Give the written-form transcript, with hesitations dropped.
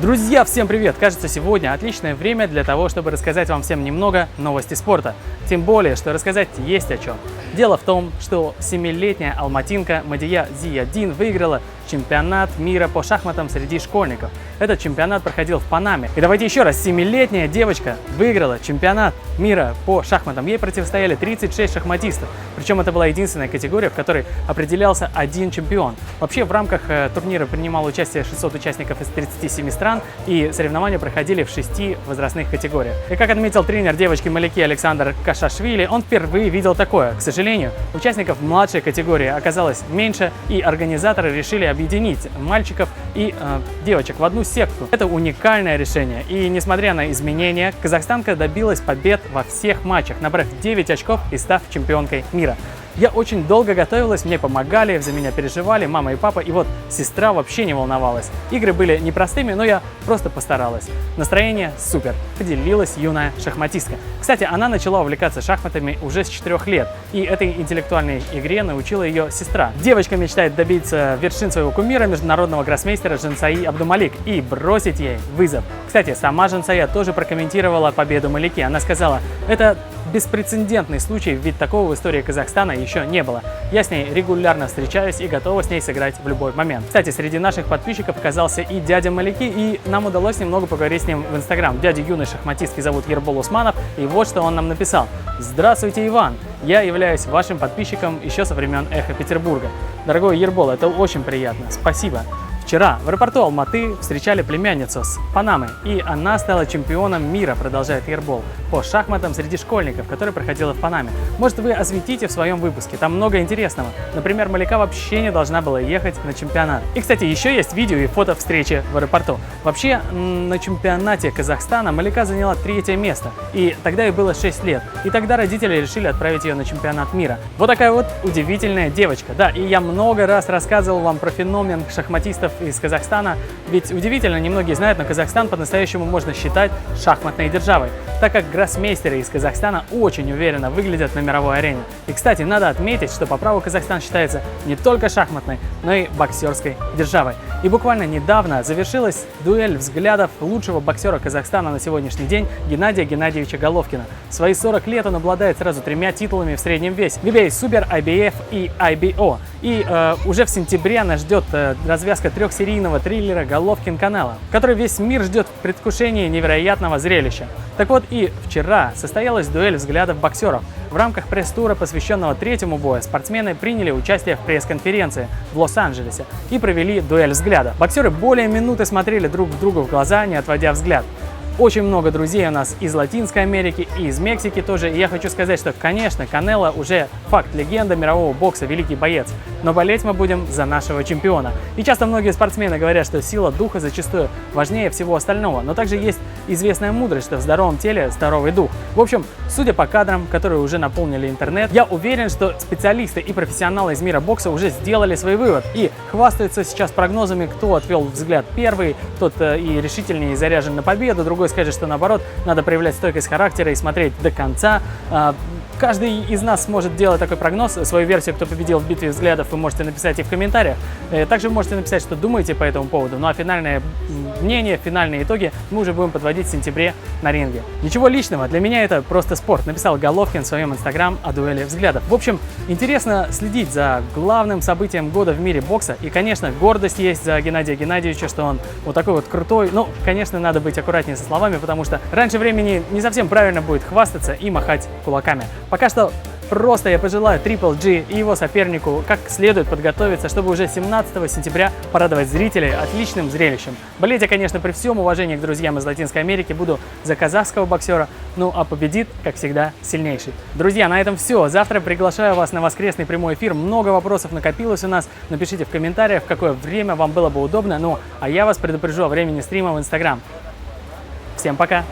Друзья, всем привет! Кажется, сегодня отличное время для того, чтобы рассказать вам всем немного новостей спорта. Тем более, что рассказать есть о чем. Дело в том, что 7-летняя алматинка Мадия Зиядин выиграла чемпионат мира по шахматам среди школьников. Этот чемпионат проходил в Панаме. И давайте еще раз, 7-летняя девочка выиграла чемпионат мира по шахматам. Ей противостояли 36 шахматистов. Причем это была единственная категория, в которой определялся один чемпион. Вообще в рамках турнира принимало участие 600 участников из 37 стран, и соревнования проходили в 6 возрастных категориях. И как отметил тренер девочки Малики Александр Кашашвили, он впервые видел такое. К сожалению, участников младшей категории оказалось меньше, и организаторы решили объединить мальчиков и девочек в одну секту. Это уникальное решение, и несмотря на изменения, казахстанка добилась побед во всех матчах, набрав 9 очков и став чемпионкой мира. Я очень долго готовилась, мне помогали, за меня переживали мама и папа, и вот сестра вообще не волновалась. Игры были непростыми, но я просто постаралась. Настроение супер, поделилась юная шахматистка. Кстати, она начала увлекаться шахматами уже с 4 лет, и этой интеллектуальной игре научила ее сестра. Девочка мечтает добиться вершин своего кумира, международного гроссмейстера Жансаи Абдумалик, и бросить ей вызов. Кстати, сама Жансая тоже прокомментировала победу Малики. Она сказала: это беспрецедентный случай, ведь такого в истории Казахстана еще не было. Я с ней регулярно встречаюсь и готова с ней сыграть в любой момент. Кстати, среди наших подписчиков оказался и дядя Малики, и нам удалось немного поговорить с ним в Инстаграм. Дядю юной шахматистки зовут Ербол Усманов, и вот что он нам написал. Здравствуйте, Иван! Я являюсь вашим подписчиком еще со времен Эхо Петербурга. Дорогой Ербол, это очень приятно. Спасибо. Вчера в аэропорту Алматы встречали племянницу с Панамы, и она стала чемпионом мира, продолжает Ербол, по шахматам среди школьников, который проходила в Панаме. Может, вы осветите в своем выпуске, там много интересного. Например, Малика вообще не должна была ехать на чемпионат. И, кстати, еще есть видео и фото встречи в аэропорту. Вообще, на чемпионате Казахстана Малика заняла 3-е место, и тогда ей было 6 лет. И тогда родители решили отправить ее на чемпионат мира. Вот такая вот удивительная девочка. Да, и я много раз рассказывал вам про феномен шахматистов из Казахстана, ведь удивительно, немногие знают, но Казахстан по-настоящему можно считать шахматной державой, так как гроссмейстеры из Казахстана очень уверенно выглядят на мировой арене. И, кстати, надо отметить, что по праву Казахстан считается не только шахматной, но и боксерской державой. И буквально недавно завершилась дуэль взглядов лучшего боксера Казахстана на сегодняшний день Геннадия Геннадьевича Головкина. В свои 40 лет он обладает сразу 3 титулами в среднем весе: WBA Super, IBF и IBO. И уже в сентябре нас ждет развязка 3-серийного триллера «Головкин Канело», который весь мир ждет в предвкушении невероятного зрелища. Так вот, и вчера состоялась дуэль взглядов боксеров. В рамках пресс-тура, посвященного 3-му бою, спортсмены приняли участие в пресс-конференции в Лос-Анджелесе и провели дуэль взглядов. Боксеры более минуты смотрели друг другу в глаза, не отводя взгляд. Очень много друзей у нас из Латинской Америки и из Мексики тоже. И я хочу сказать, что, конечно, Канело уже факт, легенда мирового бокса, великий боец. Но болеть мы будем за нашего чемпиона. И часто многие спортсмены говорят, что сила духа зачастую важнее всего остального. Но также есть известная мудрость, что в здоровом теле здоровый дух. В общем, судя по кадрам, которые уже наполнили интернет, я уверен, что специалисты и профессионалы из мира бокса уже сделали свой вывод и хвастаются сейчас прогнозами, кто отвел взгляд первый, тот и решительнее и заряжен на победу, другой скажет, что наоборот, надо проявлять стойкость характера и смотреть до конца. Каждый из нас может делать такой прогноз. Свою версию, кто победил в битве взглядов, вы можете написать и в комментариях. Также вы можете написать, что думаете по этому поводу. Ну а финальное мнение, финальные итоги мы уже будем подводить в сентябре на ринге. Ничего личного, для меня это просто спорт, написал Головкин в своем инстаграм о дуэли взглядов. В общем, интересно следить за главным событием года в мире бокса. И, конечно, гордость есть за Геннадия Геннадьевича, что он вот такой вот крутой. Ну, конечно, надо быть аккуратнее со словами, потому что раньше времени не совсем правильно будет хвастаться и махать кулаками. Пока что просто я пожелаю Triple G и его сопернику как следует подготовиться, чтобы уже 17 сентября порадовать зрителей отличным зрелищем. Болеть я, конечно, при всем уважении к друзьям из Латинской Америки буду за казахского боксера, ну а победит, как всегда, сильнейший. Друзья, на этом все. Завтра приглашаю вас на воскресный прямой эфир. Много вопросов накопилось у нас. Напишите в комментариях, в какое время вам было бы удобно. Ну, а я вас предупрежу о времени стрима в Инстаграм. Всем пока!